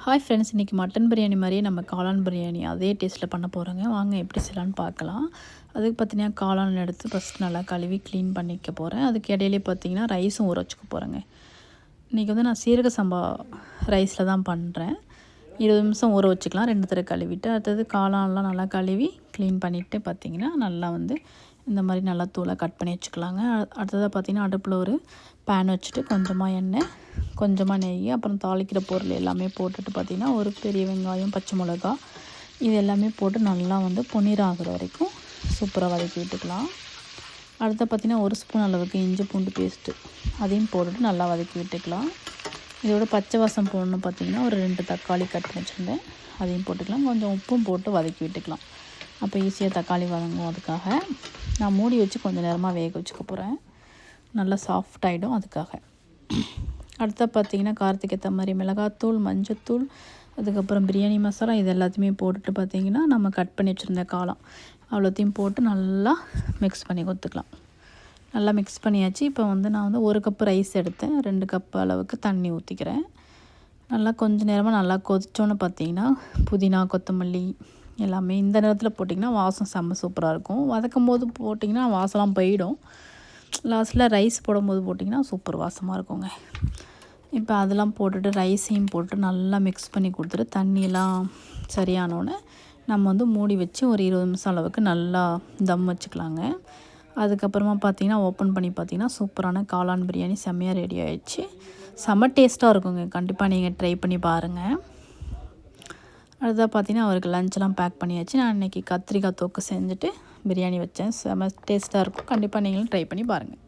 Hi friends, இன்றைக்கி mutton biryani மாதிரியே நம்ம காளான் பிரியாணி அதே டேஸ்ட்டில் பண்ண போகிறோங்க. வாங்க எப்படி செய்யலான்னு பார்க்கலாம். அதுக்கு பார்த்தீங்கன்னா காளான் எடுத்து ஃபஸ்ட் நல்லா கழுவி க்ளீன் பண்ணிக்க போகிறேன். அதுக்கு இடையிலே பார்த்தீங்கன்னா ரைஸும் ஊற வச்சுக்க போகிறேங்க. இன்றைக்கி வந்து நான் சீரக சம்பா ரைஸில் தான் பண்ணுறேன். 20 நிமிஷம் ஊற வச்சுக்கலாம். 2 தடவை கழுவிட்டு அடுத்தது காளான்லாம் நல்லா கழுவி க்ளீன் பண்ணிவிட்டு பார்த்திங்கன்னா நல்லா வந்து இந்த மாதிரி நல்லா தூளாக கட் பண்ணி வச்சுக்கலாங்க. அடுத்ததாக பார்த்திங்கன்னா அடுப்பில் ஒரு பேன் வச்சுட்டு கொஞ்சமாக எண்ணெய், கொஞ்சமாக நெய், அப்புறம் தாளிக்கிற பொருள் எல்லாமே போட்டுட்டு பார்த்திங்கன்னா ஒரு பெரிய வெங்காயம், பச்சை மிளகா இது எல்லாமே போட்டு நல்லா வந்து பொன்னிறம் ஆகிற வரைக்கும் சூப்பராக வதக்கி விட்டுக்கலாம். அடுத்து பார்த்திங்கன்னா ஒரு ஸ்பூன் அளவுக்கு இஞ்சி பூண்டு பேஸ்ட்டு அதையும் போட்டுட்டு நல்லா வதக்கி விட்டுக்கலாம். இதோட பச்சை வாசம் போடணும். பார்த்திங்கன்னா ஒரு 2 தக்காளி கட் பண்ணி வச்சுருந்தேன், அதையும் போட்டுக்கலாம். கொஞ்சம் உப்பும் போட்டு வதக்கி விட்டுக்கலாம். அப்போ ஈஸியாக தக்காளி வதங்கும். அதுக்காக நான் மூடி வச்சு கொஞ்சம் நேரமாக வேக வச்சுக்க போகிறேன். நல்லா சாஃப்ட் ஆகிடும் அதுக்காக. அடுத்த பார்த்திங்கன்னா காரத்துக்கு ஏற்ற மாதிரி மிளகாத்தூள், மஞ்சத்தூள், அதுக்கப்புறம் பிரியாணி மசாலா இது எல்லாத்தையுமே போட்டுட்டு பார்த்திங்கன்னா நம்ம கட் பண்ணி வச்சுருந்த காளான் அவ்வளோத்தையும் போட்டு நல்லா மிக்ஸ் பண்ணி கொடுத்துக்கலாம். நல்லா மிக்ஸ் பண்ணியாச்சு. இப்போ வந்து நான் வந்து 1 கப்பு ரைஸ் எடுத்தேன், 2 கப் அளவுக்கு தண்ணி ஊற்றிக்கிறேன். நல்லா கொஞ்சம் நேரமாக நல்லா கொதிச்சோன்னு பார்த்திங்கன்னா புதினா, கொத்தமல்லி எல்லாமே இந்த நேரத்தில் போட்டிங்கன்னா வாசம் செம்ம சூப்பராக இருக்கும். வதக்கும் போது போட்டிங்கன்னா வாசம்லாம் போயிடும். லாஸ்ட்டில் ரைஸ் போடும்போது போட்டிங்கன்னா சூப்பர் வாசமாக இருக்குங்க. இப்போ அதெல்லாம் போட்டுட்டு ரைஸையும் போட்டு நல்லா மிக்ஸ் பண்ணி கொடுத்துட்டு தண்ணியெல்லாம் சரியானோடனே நம்ம வந்து மூடி வச்சு ஒரு 20 நிமிஷம் அளவுக்கு நல்லா தம் வச்சுக்கலாங்க. அதுக்கப்புறமா பார்த்திங்கன்னா ஓப்பன் பண்ணி பார்த்திங்கன்னா சூப்பரான காளான் பிரியாணி செம்மையாக ரெடி ஆகிடுச்சு. செம்ம டேஸ்ட்டாக இருக்குங்க. கண்டிப்பாக நீங்கள் ட்ரை பண்ணி பாருங்கள். அடுத்ததாக பார்த்திங்கன்னா அவருக்கு லஞ்செலாம் பேக் பண்ணியாச்சு. நான் இன்றைக்கி கத்திரிக்காய் தொக்கு செஞ்சுட்டு பிரியாணி வச்சேன். செம்ம டேஸ்ட்டாக இருக்கும். கண்டிப்பாக நீங்களும் ட்ரை பண்ணி பாருங்கள்.